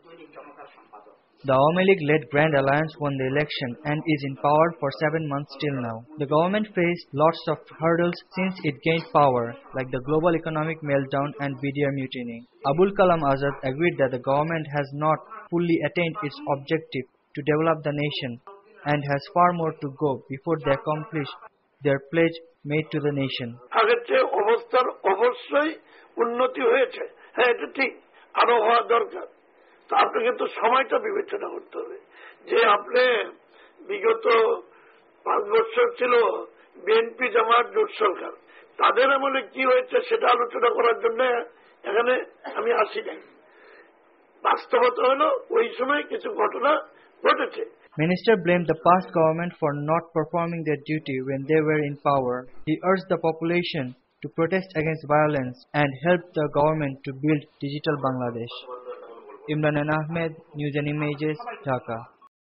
The Awami League-led Grand Alliance won the election and is in power for 7 months till now. The government faced lots of hurdles since it gained power, like the global economic meltdown and BDR mutiny. Abul Kalam Azad agreed that the government has not fully attained its objective to develop the nation and has far more to go before they accomplish their pledge made to the nation. আগের চেয়ে অবস্থার অবশ্যই উন্নতি হয়েছে, হ্যাঁ এটা ঠিক, আরো হওয়া দরকার। তো আপনি কিন্তু সময়টা বিবেচনা করতে হবে যে আপনি বিগত 5 বছর ছিল বিএনপি জামাত জোট সরকার, তাদের আমলে কি হয়েছে সেটা আলোচনা করার জন্য এখানে আমি আসি নাই। বাস্তবতা হলো ওই সময় কিছু ঘটনা ঘটেছে। Minister blamed the past government for not performing their duty when they were in power. He urged the population to protest against violence and help the government to build digital Bangladesh. Imran Ahmed, News and Images, Dhaka.